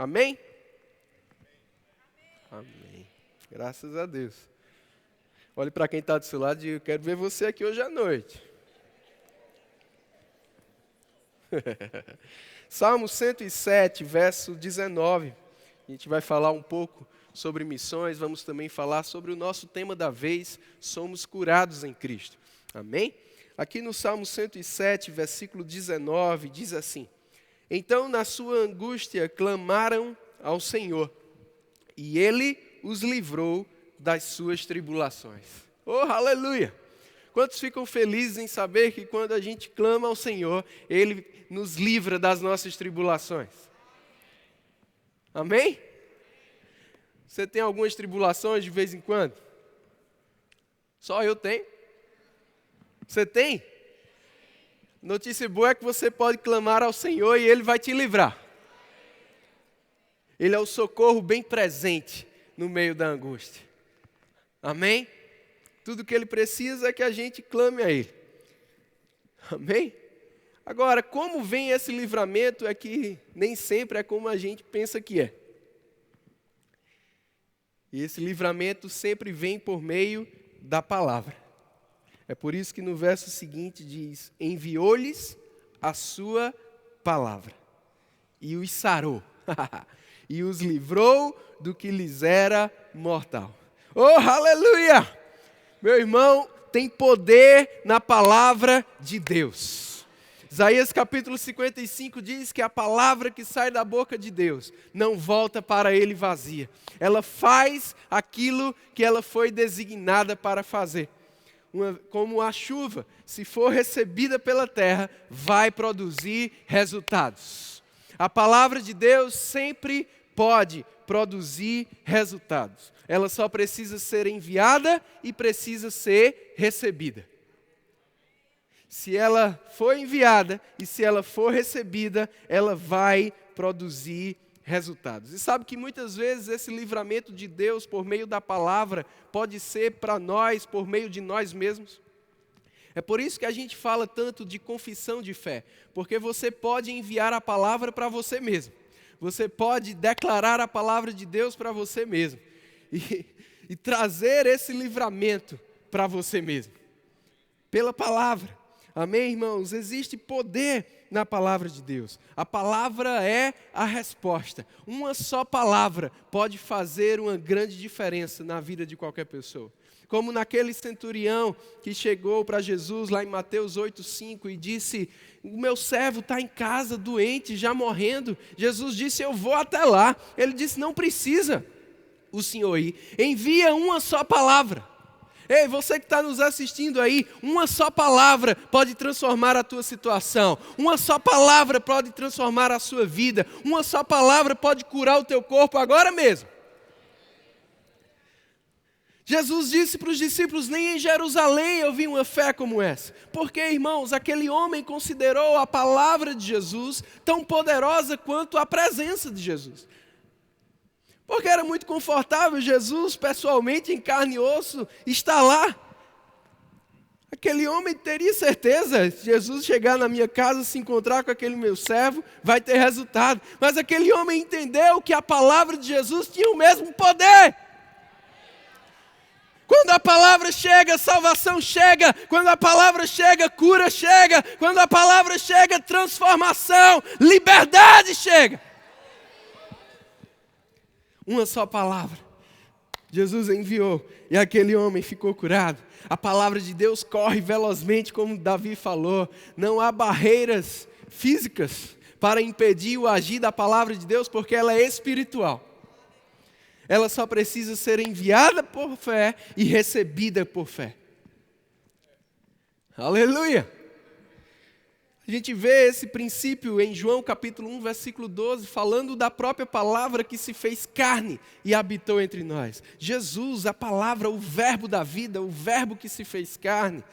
Amém? Amém. Graças a Deus. Olhe para quem está do seu lado e diga, eu quero ver você aqui hoje à noite. Salmo 107, verso 19. A gente vai falar um pouco sobre missões, vamos também falar sobre o nosso tema da vez, somos curados em Cristo. Amém? Aqui no Salmo 107, versículo 19, diz assim: Então na sua angústia clamaram ao Senhor, e Ele os livrou das suas tribulações. Oh, aleluia! Quantos ficam felizes em saber que quando a gente clama ao Senhor, Ele nos livra das nossas tribulações? Amém? Você tem algumas tribulações de vez em quando? Só eu tenho? Você tem? Notícia boa é que você pode clamar ao Senhor e Ele vai te livrar. Ele é o socorro bem presente no meio da angústia. Amém? Tudo que Ele precisa é que a gente clame a Ele. Amém? Agora, como vem esse livramento é que nem sempre é como a gente pensa que é. E esse livramento sempre vem por meio da palavra. É por isso que no verso seguinte diz, enviou-lhes a sua palavra e os sarou e os livrou do que lhes era mortal. Oh, aleluia! Meu irmão, tem poder na palavra de Deus. Isaías capítulo 55 diz que a palavra que sai da boca de Deus não volta para Ele vazia. Ela faz aquilo que ela foi designada para fazer. Como a chuva, se for recebida pela terra, vai produzir resultados. A palavra de Deus sempre pode produzir resultados. Ela só precisa ser enviada e precisa ser recebida. Se ela for enviada e se ela for recebida, ela vai produzir resultados. E sabe que muitas vezes esse livramento de Deus por meio da palavra pode ser para nós por meio de nós mesmos. É por isso que a gente fala tanto de confissão de fé, porque você pode enviar a palavra para você mesmo. Você pode declarar a palavra de Deus para você mesmo e trazer esse livramento para você mesmo, pela palavra. Amém, irmãos? Existe poder na palavra de Deus. A palavra é a resposta. Uma só palavra pode fazer uma grande diferença na vida de qualquer pessoa. Como naquele centurião que chegou para Jesus lá em Mateus 8,5 e disse, o meu servo está em casa, doente, já morrendo. Jesus disse, eu vou até lá. Ele disse, não precisa o Senhor ir. Envia uma só palavra. Ei, você que está nos assistindo aí, uma só palavra pode transformar a tua situação. Uma só palavra pode transformar a sua vida. Uma só palavra pode curar o teu corpo agora mesmo. Jesus disse para os discípulos, nem em Jerusalém eu vi uma fé como essa. Porque, irmãos, aquele homem considerou a palavra de Jesus tão poderosa quanto a presença de Jesus. Porque era muito confortável Jesus, pessoalmente, em carne e osso, estar lá. Aquele homem teria certeza, se Jesus chegar na minha casa, se encontrar com aquele meu servo, vai ter resultado. Mas aquele homem entendeu que a palavra de Jesus tinha o mesmo poder. Quando a palavra chega, salvação chega. Quando a palavra chega, cura chega. Quando a palavra chega, transformação, liberdade chega. Uma só palavra. Jesus enviou e aquele homem ficou curado. A palavra de Deus corre velozmente, como Davi falou. Não há barreiras físicas para impedir o agir da palavra de Deus, porque ela é espiritual. Ela só precisa ser enviada por fé e recebida por fé. Aleluia! A gente vê esse princípio em João capítulo 1, versículo 12, falando da própria palavra que se fez carne e habitou entre nós. Jesus, a palavra, o verbo da vida, o verbo que se fez carne,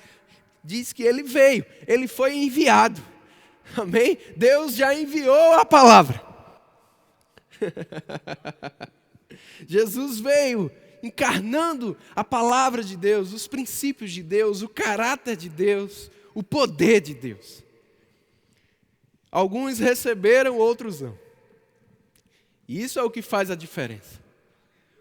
diz que ele veio, ele foi enviado. Amém? Deus já enviou a palavra. Jesus veio encarnando a palavra de Deus, os princípios de Deus, o caráter de Deus, o poder de Deus. Alguns receberam, outros não. E isso é o que faz a diferença.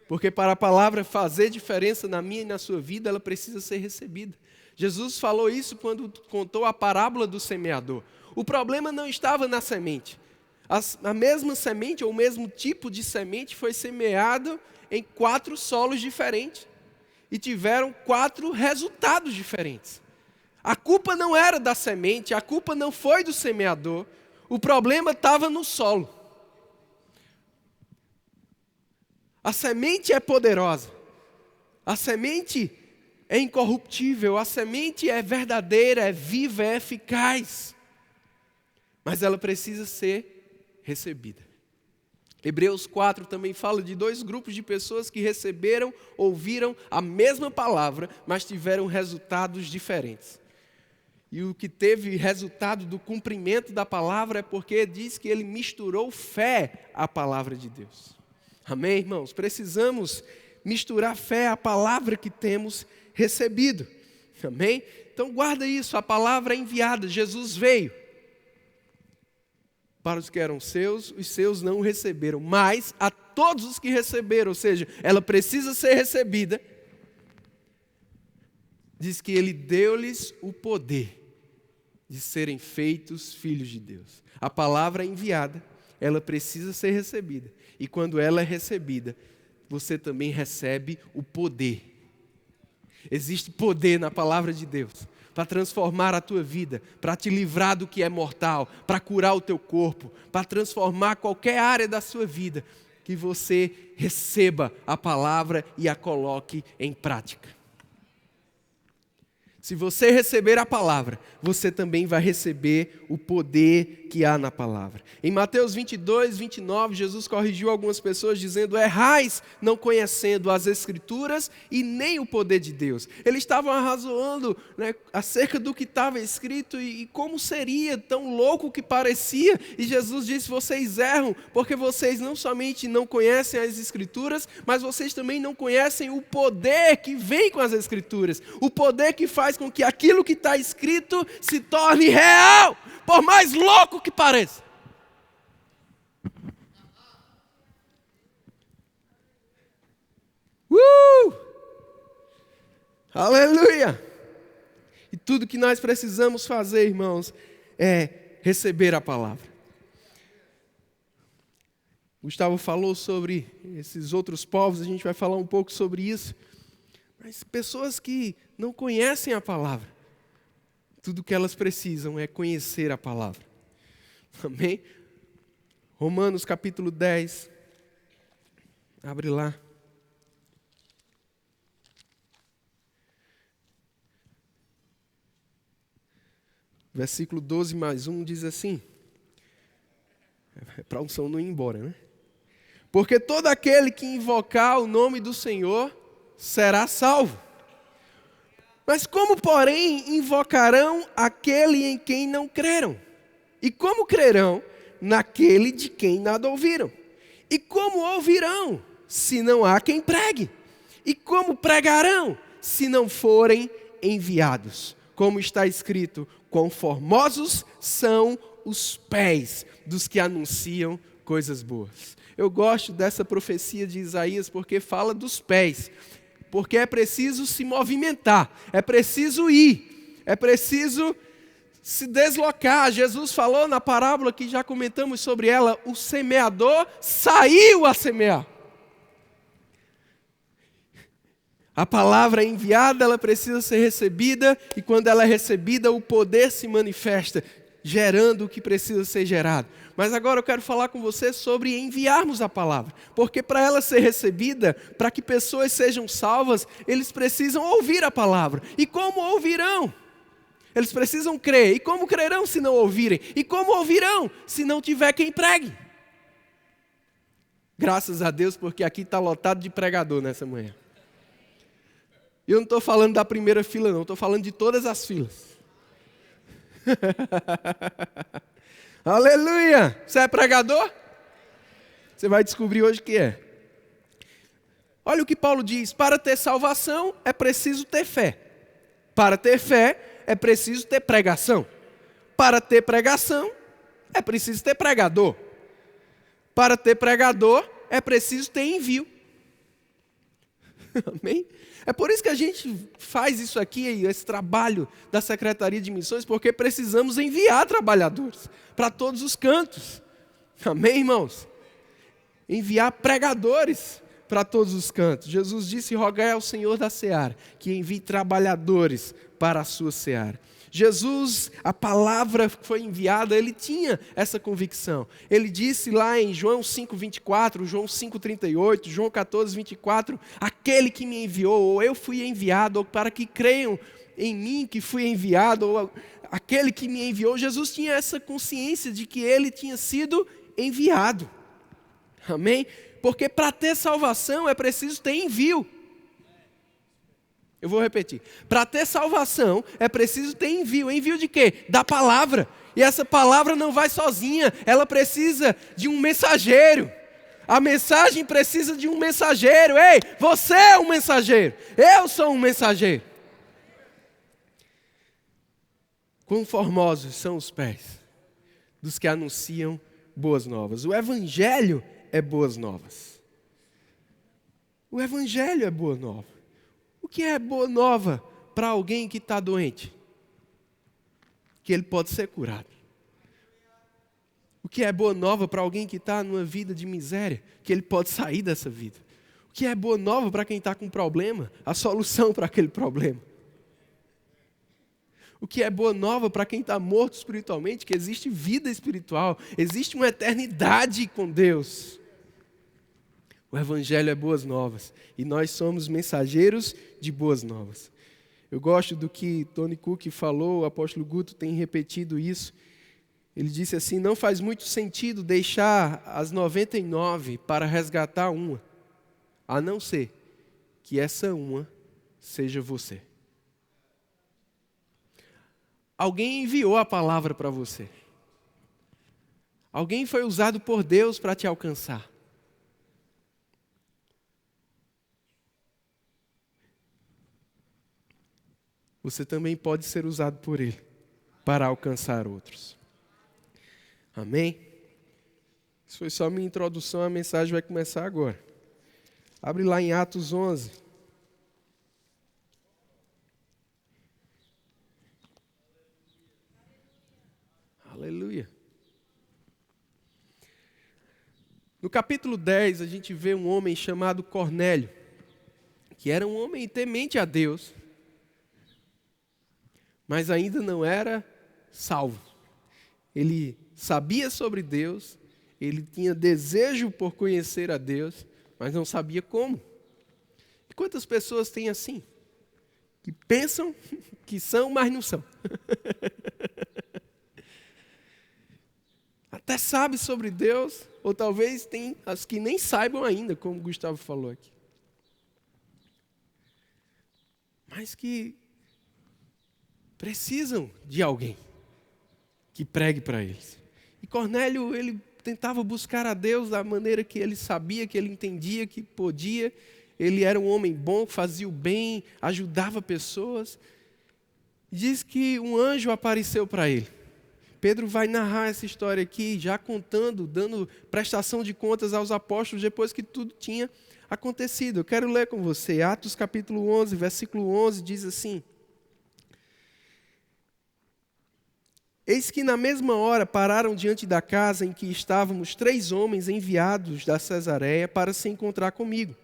Porque para a palavra fazer diferença na minha e na sua vida, ela precisa ser recebida. Jesus falou isso quando contou a parábola do semeador. O problema não estava na semente. A mesma semente, ou o mesmo tipo de semente, foi semeado em 4 solos diferentes. E tiveram 4 resultados diferentes. A culpa não era da semente, a culpa não foi do semeador. O problema estava no solo. A semente é poderosa. A semente é incorruptível. A semente é verdadeira, é viva, é eficaz. Mas ela precisa ser recebida. Hebreus 4 também fala de 2 grupos de pessoas que receberam, ouviram a mesma palavra, mas tiveram resultados diferentes. E o que teve resultado do cumprimento da palavra é porque diz que ele misturou fé à palavra de Deus. Amém, irmãos? Precisamos misturar fé à palavra que temos recebido. Amém? Então guarda isso, a palavra é enviada, Jesus veio. Para os que eram seus, os seus não o receberam. Mas a todos os que receberam, ou seja, ela precisa ser recebida. Diz que ele deu-lhes o poder de serem feitos filhos de Deus. A palavra é enviada, ela precisa ser recebida. E quando ela é recebida, você também recebe o poder. Existe poder na palavra de Deus para transformar a tua vida, para te livrar do que é mortal, para curar o teu corpo, para transformar qualquer área da sua vida, que você receba a palavra e a coloque em prática. Se você receber a palavra, você também vai receber o poder que há na palavra. Em Mateus 22, 29, Jesus corrigiu algumas pessoas dizendo: errais não conhecendo as Escrituras e nem o poder de Deus. Eles estavam arrazoando, acerca do que estava escrito e como seria tão louco que parecia. E Jesus disse: vocês erram porque vocês não somente não conhecem as Escrituras, mas vocês também não conhecem o poder que vem com as Escrituras. O poder que faz com que aquilo que está escrito se torne real, por mais louco que pareça. Aleluia! E tudo que nós precisamos fazer, irmãos, é receber a palavra. Gustavo falou sobre esses outros povos, a gente vai falar um pouco sobre isso. Mas pessoas que não conhecem a palavra, tudo que elas precisam é conhecer a palavra. Amém? Romanos capítulo 10. Abre lá. Versículo 12 mais 1 diz assim. É para a unção não ir embora, né? Porque todo aquele que invocar o nome do Senhor será salvo. Mas como, porém, invocarão aquele em quem não creram? E como crerão naquele de quem nada ouviram? E como ouvirão, se não há quem pregue? E como pregarão, se não forem enviados? Como está escrito: quão formosos são os pés dos que anunciam coisas boas. Eu gosto dessa profecia de Isaías porque fala dos pés. Porque é preciso se movimentar, é preciso ir, é preciso se deslocar. Jesus falou na parábola que já comentamos sobre ela: o semeador saiu a semear. A palavra é enviada, ela precisa ser recebida, e quando ela é recebida, o poder se manifesta, gerando o que precisa ser gerado. Mas agora eu quero falar com você sobre enviarmos a palavra. Porque para ela ser recebida, para que pessoas sejam salvas, eles precisam ouvir a palavra. E como ouvirão? Eles precisam crer. E como crerão se não ouvirem? E como ouvirão se não tiver quem pregue? Graças a Deus, porque aqui está lotado de pregador nessa manhã. E eu não estou falando da primeira fila não, estou falando de todas as filas. Aleluia! Você é pregador? Você vai descobrir hoje que é. Olha o que Paulo diz: para ter salvação é preciso ter fé. Para ter fé é preciso ter pregação. Para ter pregação é preciso ter pregador. Para ter pregador, é preciso ter envio. Amém? É por isso que a gente faz isso aqui, esse trabalho da Secretaria de Missões, porque precisamos enviar trabalhadores para todos os cantos. Amém, irmãos? Enviar pregadores para todos os cantos. Jesus disse: rogai ao Senhor da seara que envie trabalhadores para a sua seara. Jesus, a palavra que foi enviada, ele tinha essa convicção. Ele disse lá em João 5:24, João 5:38, João 14:24, aquele que me enviou, ou eu fui enviado, ou para que creiam em mim que fui enviado, ou aquele que me enviou. Jesus tinha essa consciência de que ele tinha sido enviado. Amém? Porque para ter salvação é preciso ter envio. Eu vou repetir. Para ter salvação é preciso ter envio. Envio de quê? Da palavra. E essa palavra não vai sozinha, ela precisa de um mensageiro. A mensagem precisa de um mensageiro. Ei, você é um mensageiro. Eu sou um mensageiro. Quão formosos são os pés dos que anunciam boas novas. O evangelho é boas novas. O evangelho é boa nova. O que é boa nova para alguém que está doente? Que ele pode ser curado. O que é boa nova para alguém que está numa vida de miséria? Que ele pode sair dessa vida. O que é boa nova para quem está com problema? A solução para aquele problema. O que é boa nova para quem está morto espiritualmente? Que existe vida espiritual, existe uma eternidade com Deus. O evangelho é boas novas e nós somos mensageiros de boas novas. Eu gosto do que Tony Cook falou, o apóstolo Guto tem repetido isso. Ele disse assim: não faz muito sentido deixar as 99 para resgatar uma, a não ser que essa uma seja você. Alguém enviou a palavra para você. Alguém foi usado por Deus para te alcançar. Você também pode ser usado por Ele para alcançar outros. Amém? Isso foi só minha introdução, a mensagem vai começar agora. Abre lá em Atos 11. Aleluia. No capítulo 10, a gente vê um homem chamado Cornélio, que era um homem temente a Deus, mas ainda não era salvo. Ele sabia sobre Deus, ele tinha desejo por conhecer a Deus, mas não sabia como. E quantas pessoas têm assim? Que pensam que são, mas não são. Até sabe sobre Deus, ou talvez tem as que nem saibam ainda, como o Gustavo falou aqui. Mas que precisam de alguém que pregue para eles. E Cornélio, ele tentava buscar a Deus da maneira que ele sabia, que ele entendia, que podia. Ele era um homem bom, fazia o bem, ajudava pessoas. Diz que um anjo apareceu para ele. Pedro vai narrar essa história aqui, já contando, dando prestação de contas aos apóstolos, depois que tudo tinha acontecido. Eu quero ler com você, Atos capítulo 11, versículo 11, diz assim: eis que na mesma hora pararam diante da casa em que estávamos 3 homens enviados da Cesareia para se encontrar comigo.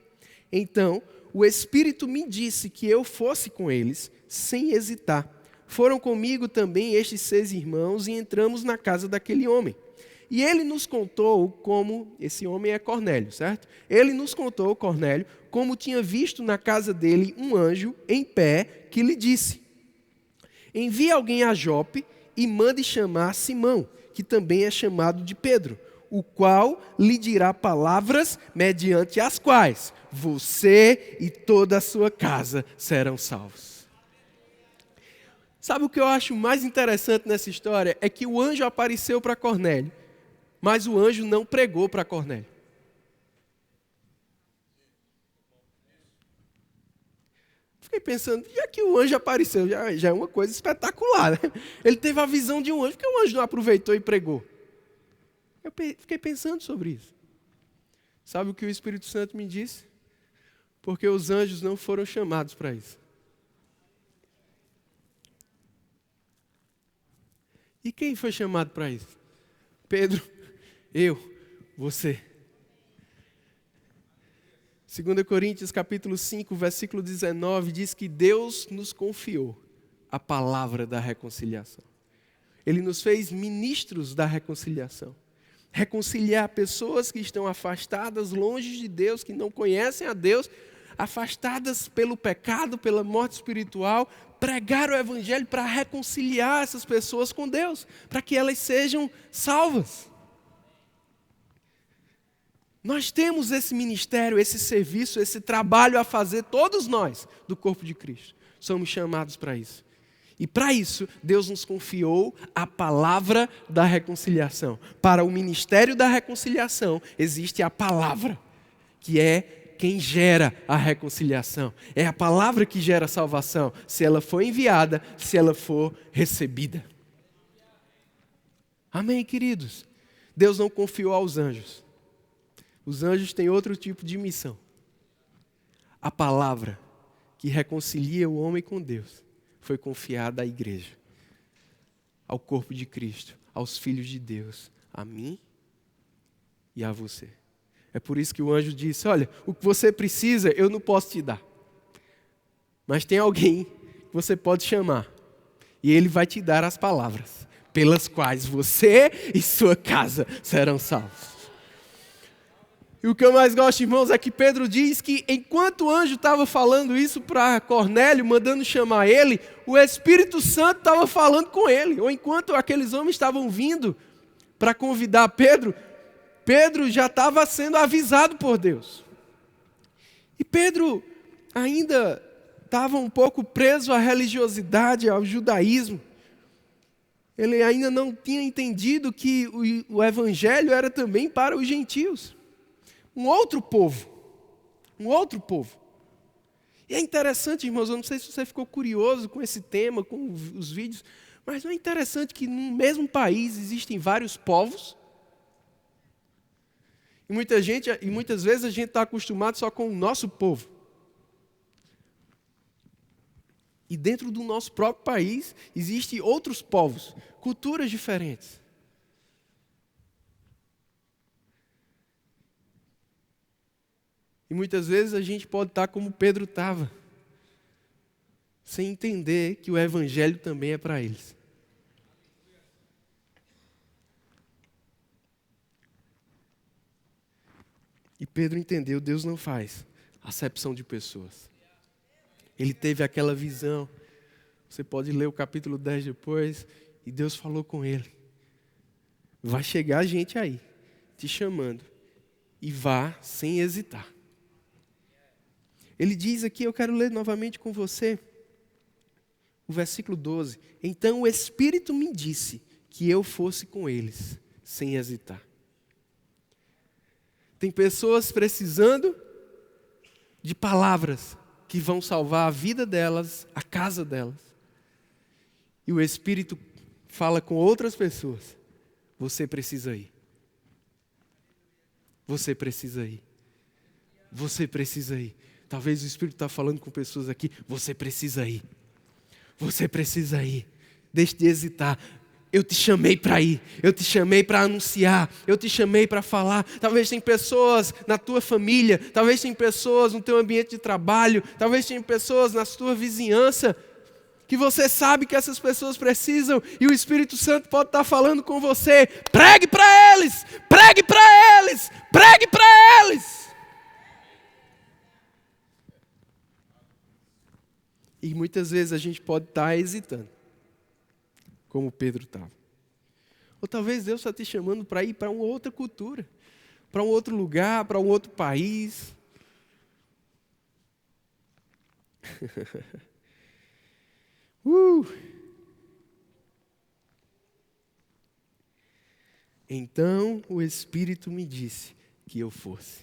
Então, o Espírito me disse que eu fosse com eles, sem hesitar. Foram comigo também estes 6 irmãos e entramos na casa daquele homem. E ele nos contou como, esse homem é Cornélio, certo? Ele nos contou, Cornélio, como tinha visto na casa dele um anjo em pé que lhe disse: envie alguém a Jope e mande chamar Simão, que também é chamado de Pedro, o qual lhe dirá palavras mediante as quais você e toda a sua casa serão salvos. Sabe o que eu acho mais interessante nessa história? É que o anjo apareceu para Cornélio, mas o anjo não pregou para Cornélio. Fiquei pensando, já que o anjo apareceu, já é uma coisa espetacular, né? Ele teve a visão de um anjo, por que o anjo não aproveitou e pregou? Eu fiquei pensando sobre isso. Sabe o que o Espírito Santo me disse? Porque os anjos não foram chamados para isso. E quem foi chamado para isso? Pedro, eu, você. 2 Coríntios capítulo 5, versículo 19, diz que Deus nos confiou a palavra da reconciliação. Ele nos fez ministros da reconciliação. Reconciliar pessoas que estão afastadas, longe de Deus, que não conhecem a Deus, afastadas pelo pecado, pela morte espiritual, pregar o Evangelho para reconciliar essas pessoas com Deus, para que elas sejam salvas. Nós temos esse ministério, esse serviço, esse trabalho a fazer, todos nós, do corpo de Cristo. Somos chamados para isso. E para isso, Deus nos confiou a palavra da reconciliação. Para o ministério da reconciliação, existe a palavra, que é quem gera a reconciliação. É a palavra que gera a salvação, se ela for enviada, se ela for recebida. Amém, queridos? Deus não confiou aos anjos. Os anjos têm outro tipo de missão. A palavra que reconcilia o homem com Deus foi confiada à igreja, ao corpo de Cristo, aos filhos de Deus, a mim e a você. É por isso que o anjo disse, olha, o que você precisa eu não posso te dar. Mas tem alguém que você pode chamar. E ele vai te dar as palavras, pelas quais você e sua casa serão salvos. E o que eu mais gosto, irmãos, é que Pedro diz que enquanto o anjo estava falando isso para Cornélio, mandando chamar ele, o Espírito Santo estava falando com ele. Ou enquanto aqueles homens estavam vindo para convidar Pedro, Pedro já estava sendo avisado por Deus. E Pedro ainda estava um pouco preso à religiosidade, ao judaísmo. Ele ainda não tinha entendido que o evangelho era também para os gentios. Um outro povo. E é interessante, irmãos, eu não sei se você ficou curioso com esse tema, com os vídeos, mas não é interessante que no mesmo país existem vários povos? E muitas vezes a gente está acostumado só com o nosso povo. E dentro do nosso próprio país existem outros povos, culturas diferentes. E muitas vezes a gente pode estar como Pedro estava, sem entender que o evangelho também é para eles. E Pedro entendeu, Deus não faz acepção de pessoas. Ele teve aquela visão. Você pode ler o capítulo 10 depois, e Deus falou com ele. Vai chegar gente aí, te chamando, e vá sem hesitar. Ele diz aqui, eu quero ler novamente com você, o versículo 12. Então o Espírito me disse que eu fosse com eles, sem hesitar. Tem pessoas precisando de palavras que vão salvar a vida delas, a casa delas. E o Espírito fala com outras pessoas. Você precisa ir. Você precisa ir. Você precisa ir. Talvez o Espírito está falando com pessoas aqui. Você precisa ir. Você precisa ir. Deixe de hesitar. Eu te chamei para ir. Eu te chamei para anunciar. Eu te chamei para falar. Talvez tem pessoas na tua família. Talvez tem pessoas no teu ambiente de trabalho. Talvez tem pessoas na tua vizinhança. Que você sabe que essas pessoas precisam. E o Espírito Santo pode estar falando com você. Pregue para eles. Pregue para eles. Pregue para eles. E muitas vezes a gente pode estar hesitando, como Pedro estava. Ou talvez Deus está te chamando para ir para uma outra cultura, para um outro lugar, para um outro país. Então o Espírito me disse que eu fosse.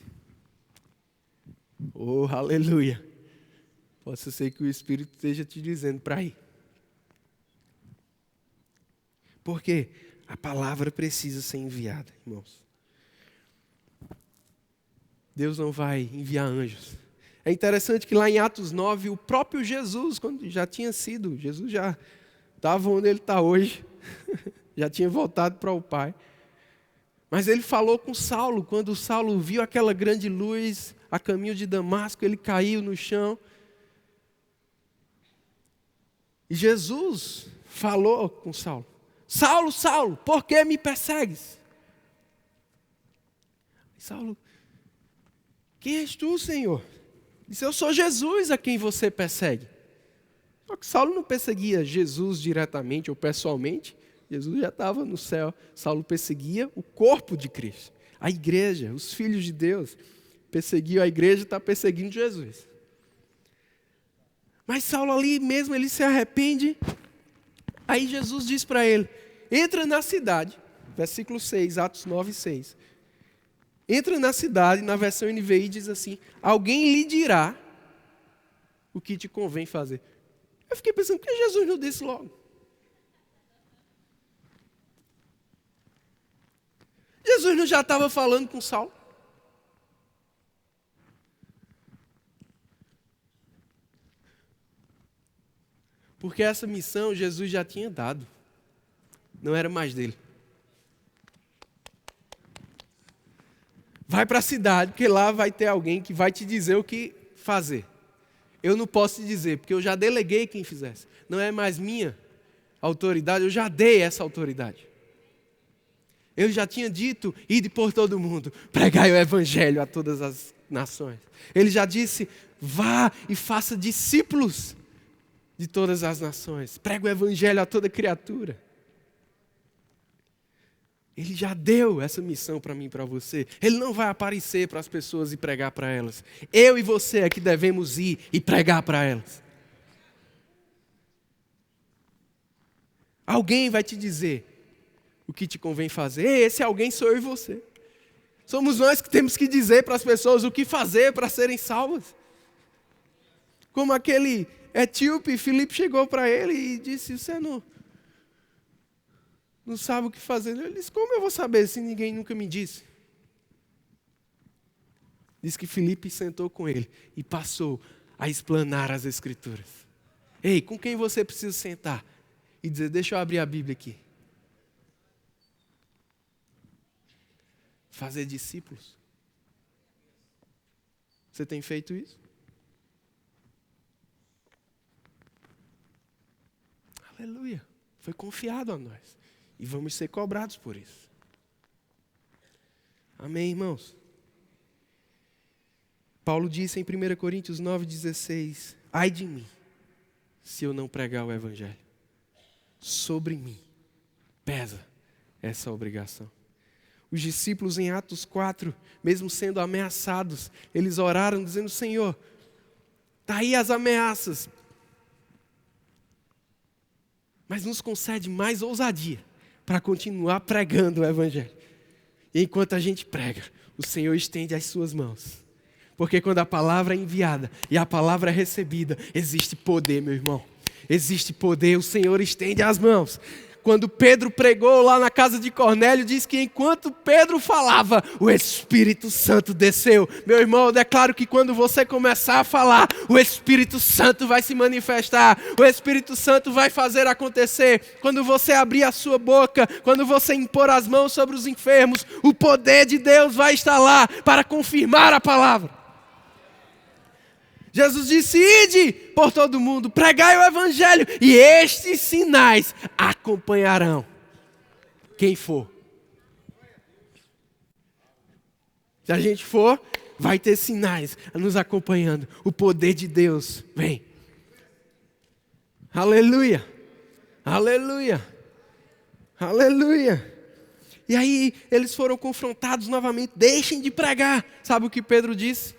Oh, aleluia! Possa ser que o Espírito esteja te dizendo para ir. Porque a palavra precisa ser enviada, irmãos. Deus não vai enviar anjos. É interessante que lá em Atos 9, o próprio Jesus, quando já tinha sido, Jesus já estava onde ele está hoje, já tinha voltado para o Pai. Mas ele falou com Saulo, quando Saulo viu aquela grande luz a caminho de Damasco, ele caiu no chão. E Jesus falou com Saulo: Saulo, Saulo, por que me persegues? E Saulo: quem és tu, Senhor? Disse: eu sou Jesus a quem você persegue. Só que Saulo não perseguia Jesus diretamente ou pessoalmente. Jesus já estava no céu. Saulo perseguia o corpo de Cristo, a igreja, os filhos de Deus. Perseguiu a igreja, está perseguindo Jesus. Mas Saulo ali mesmo, ele se arrepende. Aí Jesus diz para ele: entra na cidade. Versículo 6, Atos 9, 6. Entra na cidade, na versão NVI diz assim: alguém lhe dirá o que te convém fazer. Eu fiquei pensando, por que Jesus não disse logo? Jesus não já estava falando com Saulo? Porque essa missão Jesus já tinha dado. Não era mais dele. Vai para a cidade, porque lá vai ter alguém que vai te dizer o que fazer. Eu não posso te dizer, porque eu já deleguei quem fizesse. Não é mais minha autoridade, eu já dei essa autoridade. Eu já tinha dito: ide por todo mundo, pregai o evangelho a todas as nações. Ele já disse: vá e faça discípulos de todas as nações. Prega o evangelho a toda criatura. Ele já deu essa missão para mim e para você. Ele não vai aparecer para as pessoas e pregar para elas. Eu e você é que devemos ir e pregar para elas. Alguém vai te dizer o que te convém fazer. Esse alguém sou eu e você. Somos nós que temos que dizer para as pessoas o que fazer para serem salvas. Como aquele etíope, Filipe chegou para ele e disse: você não sabe o que fazer. Ele disse: como eu vou saber se ninguém nunca me disse? Diz que Filipe sentou com ele e passou a explanar as Escrituras. Ei, com quem você precisa sentar e dizer: deixa eu abrir a Bíblia aqui. Fazer discípulos. Você tem feito isso? Aleluia. Foi confiado a nós. E vamos ser cobrados por isso. Amém, irmãos? Paulo disse em 1 Coríntios 9,16: ai de mim, se eu não pregar o evangelho. Sobre mim pesa essa obrigação. Os discípulos em Atos 4, mesmo sendo ameaçados, eles oraram dizendo: Senhor, está aí as ameaças, mas nos concede mais ousadia para continuar pregando o evangelho. E enquanto a gente prega, o Senhor estende as suas mãos. Porque quando a palavra é enviada e a palavra é recebida, existe poder, meu irmão. Existe poder, o Senhor estende as mãos. Quando Pedro pregou lá na casa de Cornélio, diz que enquanto Pedro falava, o Espírito Santo desceu. Meu irmão, eu declaro que quando você começar a falar, o Espírito Santo vai se manifestar. O Espírito Santo vai fazer acontecer. Quando você abrir a sua boca, quando você impor as mãos sobre os enfermos, o poder de Deus vai estar lá para confirmar a palavra. Jesus disse: ide por todo mundo, pregai o evangelho, e estes sinais acompanharão quem for. Se a gente for, vai ter sinais nos acompanhando. O poder de Deus vem. Aleluia, aleluia, aleluia. E aí eles foram confrontados novamente: deixem de pregar. Sabe o que Pedro disse?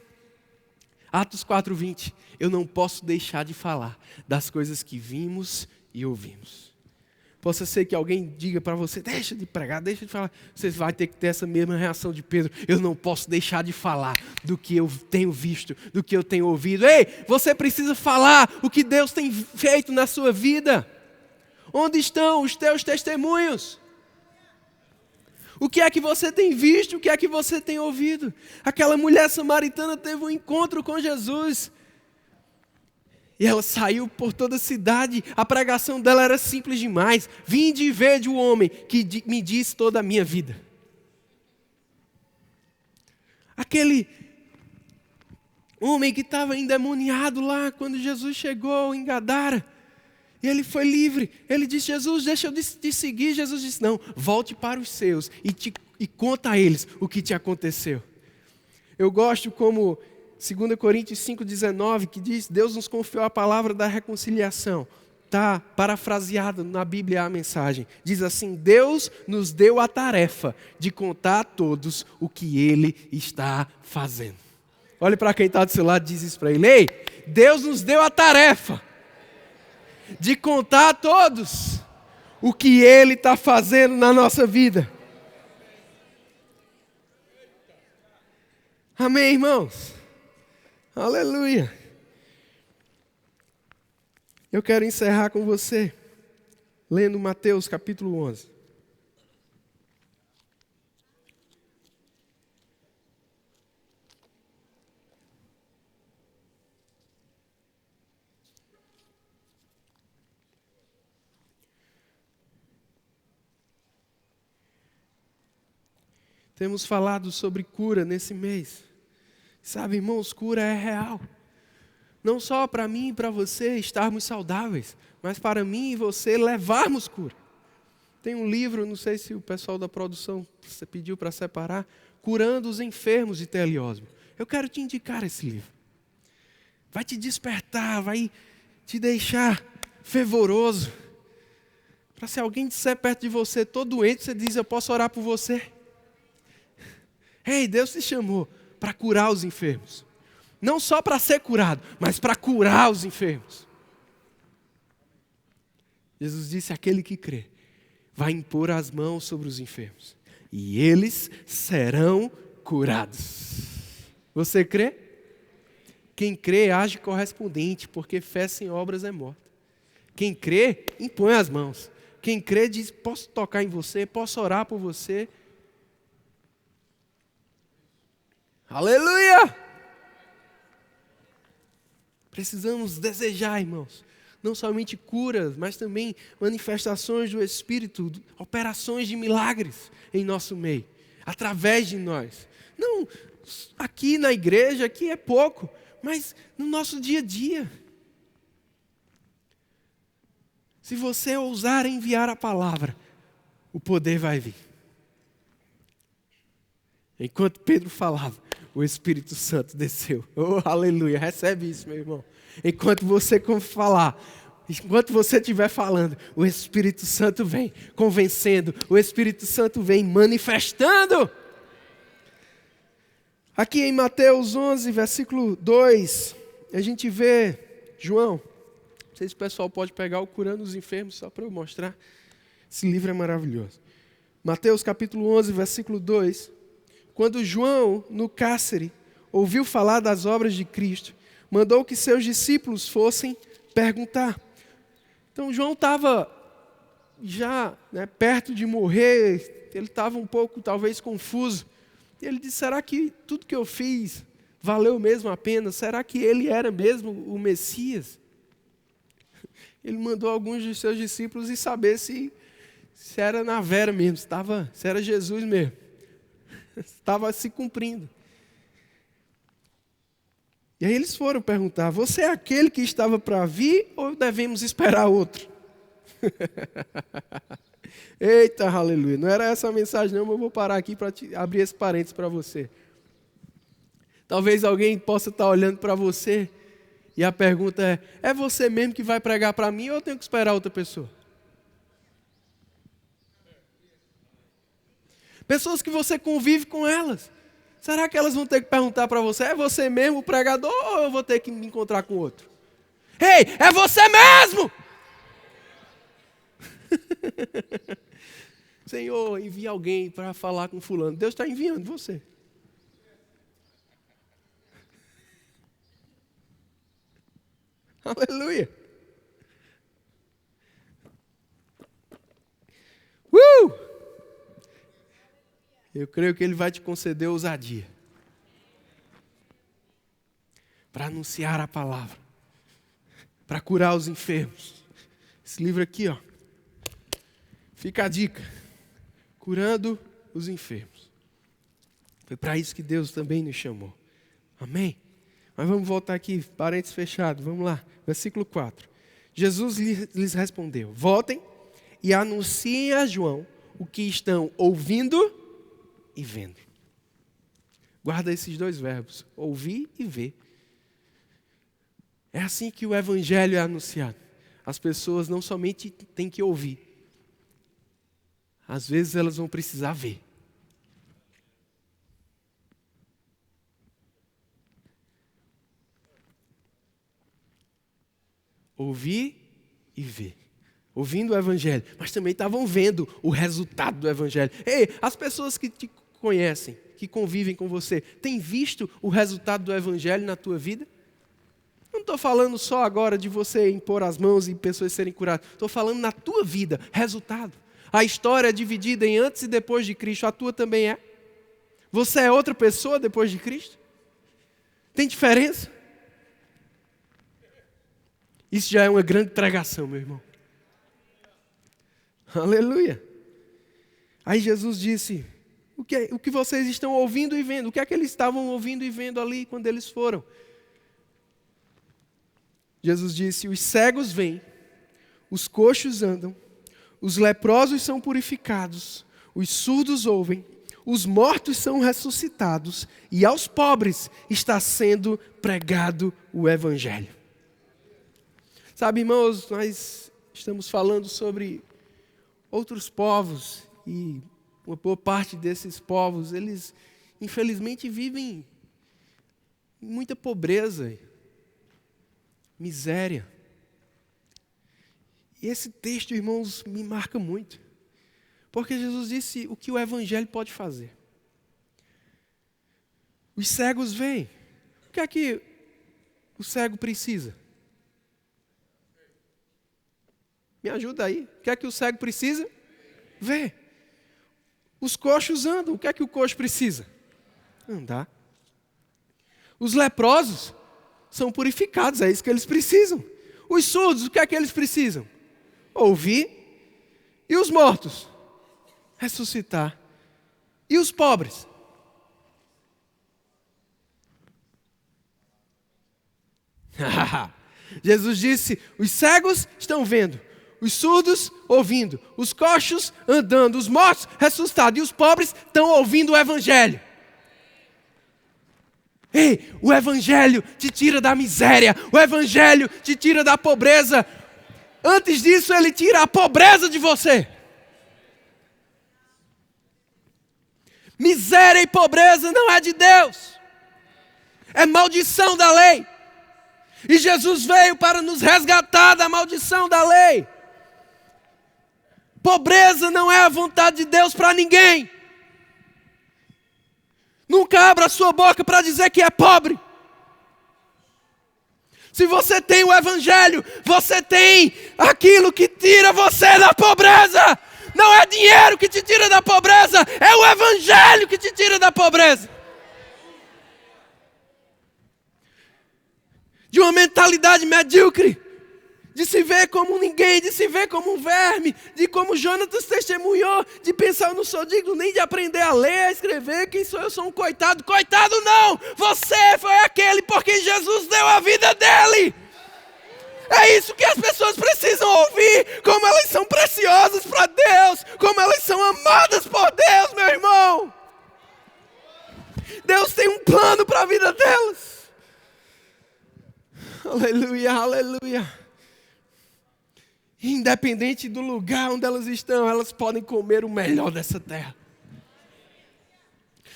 Atos 4:20, eu não posso deixar de falar das coisas que vimos e ouvimos. Possa ser que alguém diga para você: deixa de pregar, deixa de falar. Você vai ter que ter essa mesma reação de Pedro: eu não posso deixar de falar do que eu tenho visto, do que eu tenho ouvido. Ei, você precisa falar o que Deus tem feito na sua vida. Onde estão os teus testemunhos? O que é que você tem visto? O que é que você tem ouvido? Aquela mulher samaritana teve um encontro com Jesus. E ela saiu por toda a cidade. A pregação dela era simples demais. Vinde e vede o homem que me disse toda a minha vida. Aquele homem que estava endemoniado lá quando Jesus chegou em Gadara. E ele foi livre. Ele disse: Jesus, deixa eu te seguir. Jesus disse: não, volte para os seus e conta a eles o que te aconteceu. Eu gosto como 2 Coríntios 5,19, que diz: Deus nos confiou a palavra da reconciliação. Está parafraseado na Bíblia a mensagem. Diz assim: Deus nos deu a tarefa de contar a todos o que Ele está fazendo. Olhe para quem está do seu lado e diz isso para ele: ei, Deus nos deu a tarefa de contar a todos o que Ele está fazendo na nossa vida. Amém, irmãos? Aleluia. Eu quero encerrar com você, lendo Mateus capítulo 11. Temos falado sobre cura nesse mês. Sabe, irmãos, cura é real. Não só para mim e para você estarmos saudáveis, mas para mim e você levarmos cura. Tem um livro, não sei se o pessoal da produção pediu para separar, Curando os Enfermos de T.L. Osborne. Eu quero te indicar esse livro. Vai te despertar, vai te deixar fervoroso. Para se alguém disser perto de você, tô doente, você diz: eu posso orar por você. Ei, Deus te chamou para curar os enfermos. Não só para ser curado, mas para curar os enfermos. Jesus disse: aquele que crê vai impor as mãos sobre os enfermos e eles serão curados. Você crê? Quem crê age correspondente, porque fé sem obras é morta. Quem crê, impõe as mãos. Quem crê diz: posso tocar em você, posso orar por você. Aleluia! Precisamos desejar, irmãos, não somente curas, mas também manifestações do Espírito, operações de milagres em nosso meio, através de nós. Não aqui na igreja, aqui é pouco, mas no nosso dia a dia. Se você ousar enviar a palavra, o poder vai vir. Enquanto Pedro falava, o Espírito Santo desceu. Oh, aleluia, recebe isso, meu irmão. Enquanto você falar, enquanto você estiver falando, o Espírito Santo vem convencendo, o Espírito Santo vem manifestando. Aqui em Mateus 11, versículo 2, a gente vê João. Não sei se o pessoal pode pegar o Curando os Enfermos, só para eu mostrar. Esse livro é maravilhoso. Mateus capítulo 11, versículo 2. Quando João, no cárcere, ouviu falar das obras de Cristo, mandou que seus discípulos fossem perguntar. Então João estava já perto de morrer, ele estava um pouco talvez confuso. E ele disse: será que tudo que eu fiz valeu mesmo a pena? Será que ele era mesmo o Messias? Ele mandou alguns de seus discípulos ir saber se era na vera mesmo, se era Jesus mesmo. Estava se cumprindo. E aí eles foram perguntar: você é aquele que estava para vir ou devemos esperar outro? Eita, aleluia. Não era essa a mensagem não, mas eu vou parar aqui para abrir esse parênteses para você. Talvez alguém possa estar olhando para você e a pergunta é você mesmo que vai pregar para mim ou eu tenho que esperar outra pessoa? Pessoas que você convive com elas. Será que elas vão ter que perguntar para você: é você mesmo o pregador ou eu vou ter que me encontrar com outro? Ei, é você mesmo! Senhor, envia alguém para falar com fulano. Deus está enviando você. Aleluia! eu creio que Ele vai te conceder ousadia para anunciar a palavra, para curar os enfermos. Esse livro aqui, ó, fica a dica: curando os enfermos. Foi para isso que Deus também nos chamou. Amém? Mas vamos voltar aqui, parênteses fechado, vamos lá, versículo 4. Jesus lhes respondeu: voltem e anunciem a João o que estão ouvindo e vendo. Guarda esses dois verbos, ouvir e ver. É assim que o evangelho é anunciado. As pessoas não somente têm que ouvir, às vezes elas vão precisar ver. Ouvir e ver. Ouvindo o evangelho, mas também estavam vendo o resultado do evangelho. Ei, as pessoas que te conhecem, que convivem com você, têm visto o resultado do evangelho na tua vida? Não estou falando só agora de você impor as mãos e pessoas serem curadas. Estou falando na tua vida, resultado. A história é dividida em antes e depois de Cristo. A tua também é. Você é outra pessoa depois de Cristo? Tem diferença? Isso já é uma grande pregação, meu irmão. Aleluia. Aí Jesus disse: o que vocês estão ouvindo e vendo? O que é que eles estavam ouvindo e vendo ali quando eles foram? Jesus disse: os cegos vêm, os coxos andam, os leprosos são purificados, os surdos ouvem, os mortos são ressuscitados e aos pobres está sendo pregado o evangelho. Sabe, irmãos, nós estamos falando sobre outros povos e uma boa parte desses povos, eles infelizmente vivem em muita pobreza, miséria. E esse texto, irmãos, me marca muito. Porque Jesus disse o que o evangelho pode fazer. Os cegos vêm. O que é que o cego precisa? Me ajuda aí. O que é que o cego precisa? Ver. Os coxos andam. O que é que o coxo precisa? Andar. Os leprosos são purificados, é isso que eles precisam. Os surdos, o que é que eles precisam? Ouvir. E os mortos? Ressuscitar. E os pobres? Jesus disse: os cegos estão vendo, os surdos ouvindo, os coxos andando, os mortos ressuscitados e os pobres estão ouvindo o evangelho. Ei, o evangelho te tira da miséria, o evangelho te tira da pobreza. Antes disso, ele tira a pobreza de você. Miséria e pobreza não é de Deus, é maldição da lei. E Jesus veio para nos resgatar da maldição da lei. Pobreza não é a vontade de Deus para ninguém. Nunca abra a sua boca para dizer que é pobre. Se você tem o evangelho, você tem aquilo que tira você da pobreza. Não é dinheiro que te tira da pobreza, é o evangelho que te tira da pobreza. De uma mentalidade medíocre, de se ver como ninguém, de se ver como um verme, de como Jonatas testemunhou, de pensar: eu não sou digno nem de aprender a ler, a escrever, quem sou eu? Sou um coitado. Coitado não, você foi aquele por quem Jesus deu a vida dele. É isso que as pessoas precisam ouvir, como elas são preciosas para Deus, como elas são amadas por Deus, meu irmão. Deus tem um plano para a vida delas. Aleluia, aleluia. Independente do lugar onde elas estão, elas podem comer o melhor dessa terra.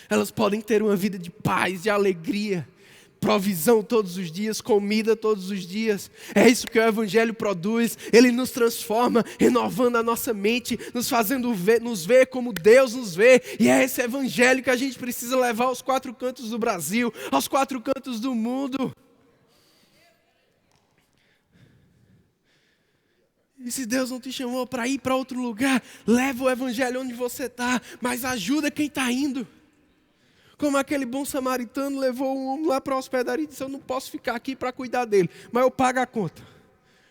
Elas podem ter uma vida de paz, de alegria, provisão todos os dias, comida todos os dias. É isso que o evangelho produz. Ele nos transforma, renovando a nossa mente, nos fazendo nos ver como Deus nos vê. E é esse evangelho que a gente precisa levar aos quatro cantos do Brasil, aos quatro cantos do mundo. E se Deus não te chamou para ir para outro lugar, leva o evangelho onde você está, mas ajuda quem está indo. Como aquele bom samaritano levou um homem lá para a hospedaria e disse: eu não posso ficar aqui para cuidar dele, mas eu pago a conta.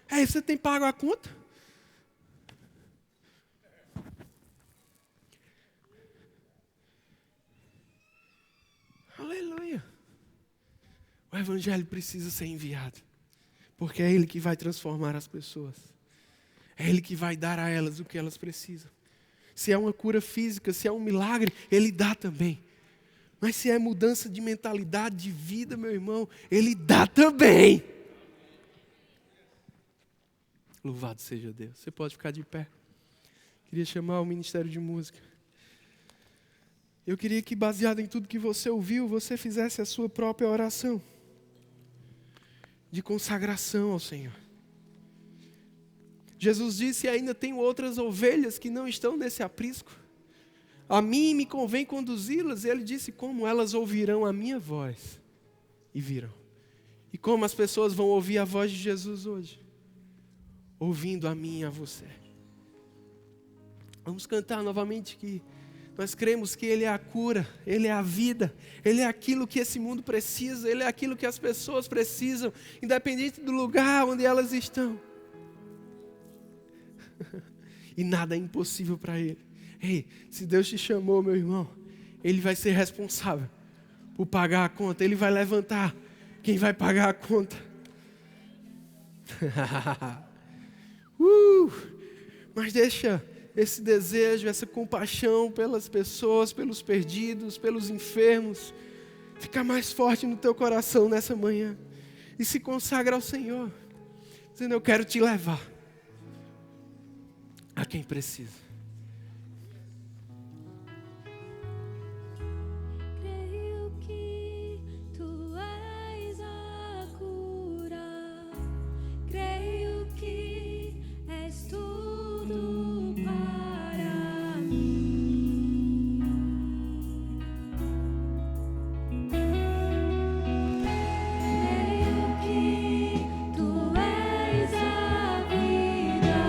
Você tem pago a conta? Aleluia. O evangelho precisa ser enviado, porque é ele que vai transformar as pessoas. É ele que vai dar a elas o que elas precisam. Se é uma cura física, se é um milagre, ele dá também. Mas se é mudança de mentalidade, de vida, meu irmão, ele dá também. Louvado seja Deus. Você pode ficar de pé. Queria chamar o Ministério de Música. Eu queria que, baseado em tudo que você ouviu, você fizesse a sua própria oração de consagração ao Senhor. Jesus disse: ainda tenho outras ovelhas que não estão nesse aprisco. A mim me convém conduzi-las. Ele disse: como elas ouvirão a minha voz e virão. E como as pessoas vão ouvir a voz de Jesus hoje? Ouvindo a mim e a você. Vamos cantar novamente que nós cremos que Ele é a cura, Ele é a vida, Ele é aquilo que esse mundo precisa, Ele é aquilo que as pessoas precisam, independente do lugar onde elas estão. E nada é impossível para Ele. Ei, se Deus te chamou, meu irmão, Ele vai ser responsável por pagar a conta. Ele vai levantar quem vai pagar a conta. Mas deixa esse desejo, essa compaixão pelas pessoas, pelos perdidos, pelos enfermos, ficar mais forte no teu coração nessa manhã. E se consagra ao Senhor, dizendo: eu quero te levar a quem precisa. Creio que tu és a cura, creio que és tudo para mim. Creio que tu és a vida.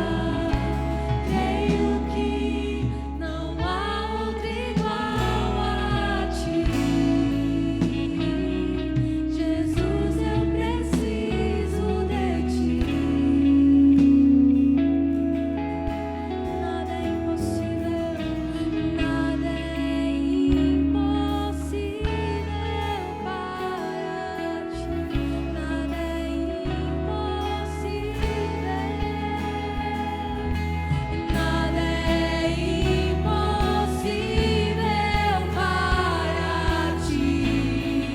Creio que não há outro igual a ti. Jesus, eu preciso de ti. Nada é impossível, nada é impossível para ti. Nada é impossível. Nada é impossível para ti.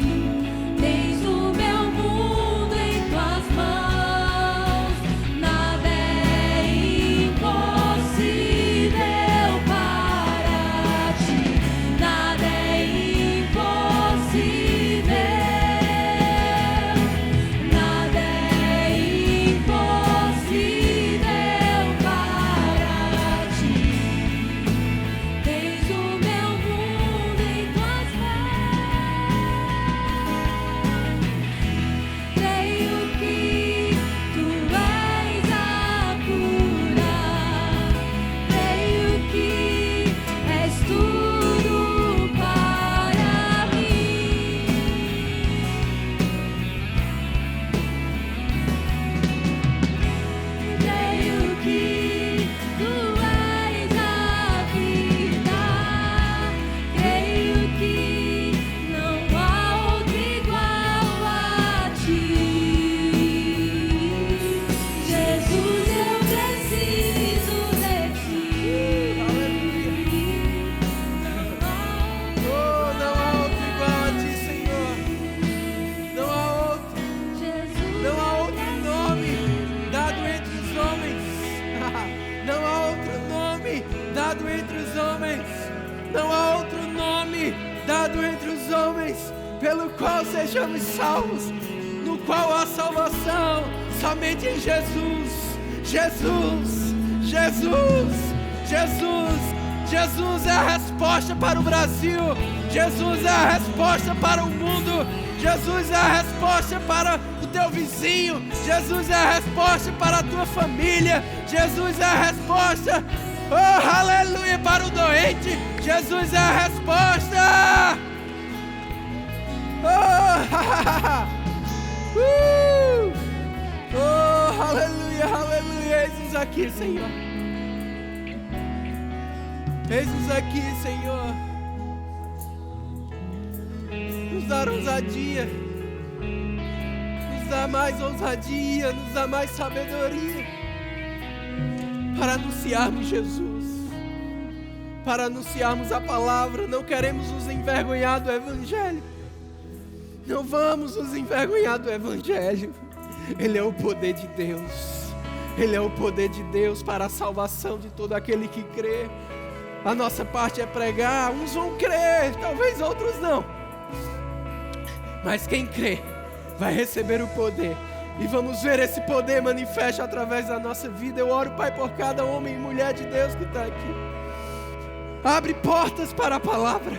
Tens o meu mundo em tuas mãos. Nada é impossível para ti. Nada é impossível. Nada é impossível para ti. Tens o meu mundo em tuas mãos. Creio que tu és a cura. Creio que és tudo para mim. Creio que tu és a vida. Creio que não há outro igual a ti. Jesus, eu preciso de ti. Oh, não há outro igual a ti, Senhor. Não há outro. Jesus, Não há outro nome dado entre os homens. Não há outro nome dado entre os homens. Não há outro nome dado entre os homens pelo qual sejamos salvos, no qual há salvação, somente em Jesus. Jesus, Jesus, Jesus. Jesus é a resposta para o Brasil. Jesus é a resposta para o mundo. Jesus é a resposta para o teu vizinho. Jesus é a resposta para a tua família. Jesus é a resposta, oh, aleluia, para o doente. Jesus é a resposta. Oh, aleluia, aleluia. Eis-nos aqui, Senhor. Eis-nos aqui, Senhor. Nos dá ousadia. Nos dá mais ousadia. Nos dá mais sabedoria. Para anunciarmos Jesus. Para anunciarmos a palavra. Não queremos nos envergonhar do Evangelho. Não vamos nos envergonhar do Evangelho. Ele é o poder de Deus. Ele é o poder de Deus para a salvação de todo aquele que crê. A nossa parte é pregar. Uns vão crer, talvez outros não. Mas quem crê vai receber o poder. E vamos ver esse poder manifesto através da nossa vida. Eu oro, Pai, por cada homem e mulher de Deus que está aqui. Abre portas para a palavra.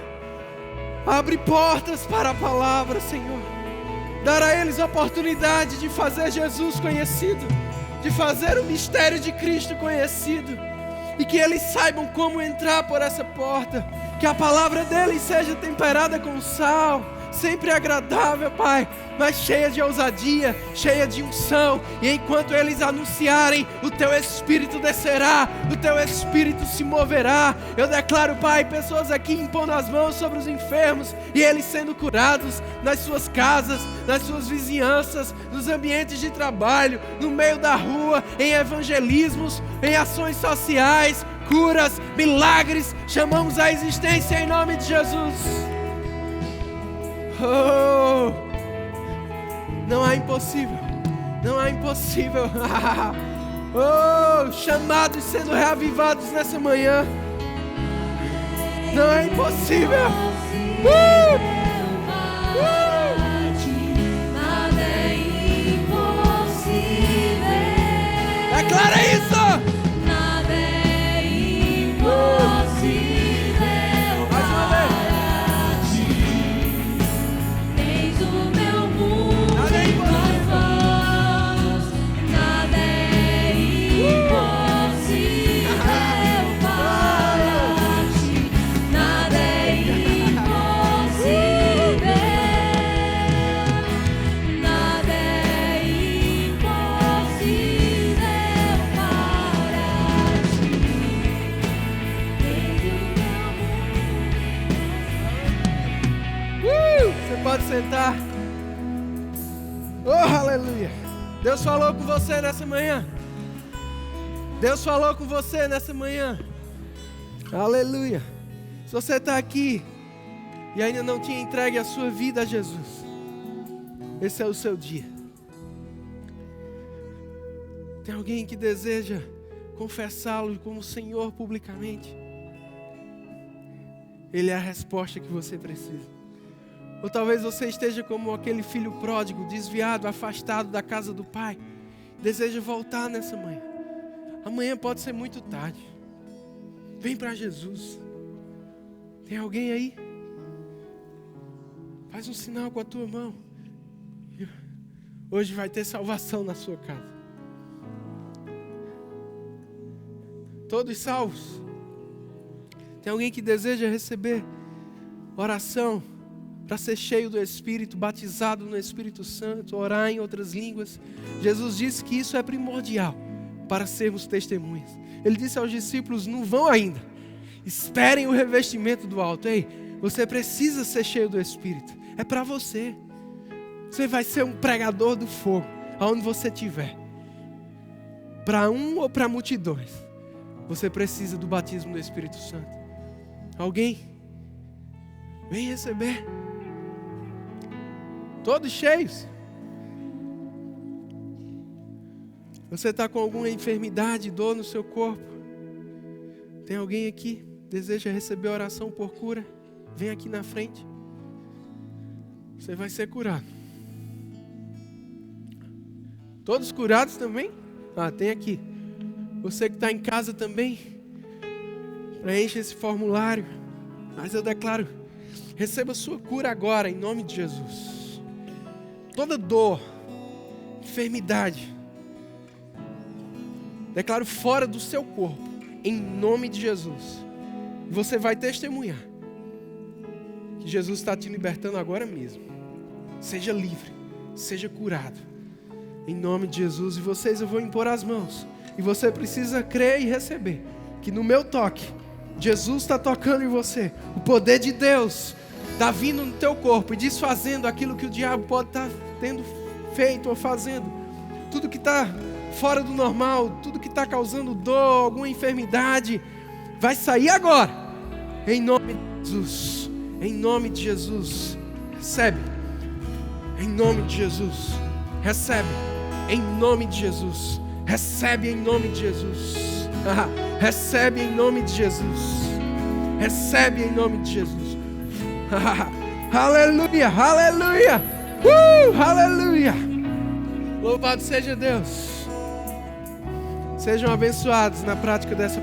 Abre portas para a palavra, Senhor. Dar a eles a oportunidade de fazer Jesus conhecido. De fazer o mistério de Cristo conhecido. E que eles saibam como entrar por essa porta. Que a palavra deles seja temperada com sal. Sempre agradável, Pai, mas cheia de ousadia, cheia de unção. E enquanto eles anunciarem, o Teu Espírito descerá, o Teu Espírito se moverá. Eu declaro, Pai, pessoas aqui impondo as mãos sobre os enfermos e eles sendo curados nas suas casas, nas suas vizinhanças, nos ambientes de trabalho, no meio da rua, em evangelismos, em ações sociais, curas, milagres. Chamamos a existência em nome de Jesus. Oh, não há impossível, não há impossível. Oh, chamados sendo reavivados nessa manhã. Não é impossível. Nada é impossível. Declara isso. Nada é impossível. Mais uma vez. Tens o meu mundo Nada é em tuas mãos. Nada é impossível para ti. Nada é impossível. Nada é impossível para ti. Tens o meu mundo. Você pode sentar. Oh, aleluia. Deus falou com você nessa manhã. Deus falou com você nessa manhã. Aleluia. Se você está aqui e ainda não tinha entregue a sua vida a Jesus, esse é o seu dia. Tem alguém que deseja confessá-lo como Senhor publicamente? Ele é a resposta que você precisa. Ou talvez você esteja como aquele filho pródigo, desviado, afastado da casa do pai. Deseja voltar nessa manhã. Amanhã pode ser muito tarde. Vem para Jesus. Tem alguém aí? Faz um sinal com a tua mão. Hoje vai ter salvação na sua casa. Todos salvos. Tem alguém que deseja receber oração para ser cheio do Espírito, batizado no Espírito Santo, orar em outras línguas? Jesus disse que isso é primordial para sermos testemunhas. Ele disse aos discípulos: não vão ainda, esperem o revestimento do alto. Ei, você precisa ser cheio do Espírito, é para você. Você vai ser um pregador do fogo, aonde você estiver. Para um ou para multidões, você precisa do batismo do Espírito Santo. Alguém? Vem receber. Todos cheios. Você está com alguma enfermidade, dor no seu corpo? Tem alguém aqui que deseja receber oração por cura? Vem aqui na frente. Você vai ser curado. Todos curados também? Ah, tem aqui. Você que está em casa também, preencha esse formulário. Mas eu declaro, receba sua cura agora, em nome de Jesus. Toda dor, enfermidade. Declaro fora do seu corpo, em nome de Jesus. Você vai testemunhar que Jesus está te libertando agora mesmo. Seja livre, seja curado, em nome de Jesus. E vocês, eu vou impor as mãos, e você precisa crer e receber que no meu toque, Jesus está tocando em você. O poder de Deus está vindo no teu corpo e desfazendo aquilo que o diabo pode estar tendo feito ou fazendo. Tudo que está fora do normal, tudo que está causando dor, alguma enfermidade, vai sair agora, em nome de Jesus. Em nome de Jesus. Recebe, em nome de Jesus. Recebe, em nome de Jesus. Recebe em nome de Jesus. Recebe em nome de Jesus. Recebe em nome de Jesus. Aleluia, aleluia. Aleluia. Louvado seja Deus. Sejam abençoados na prática dessa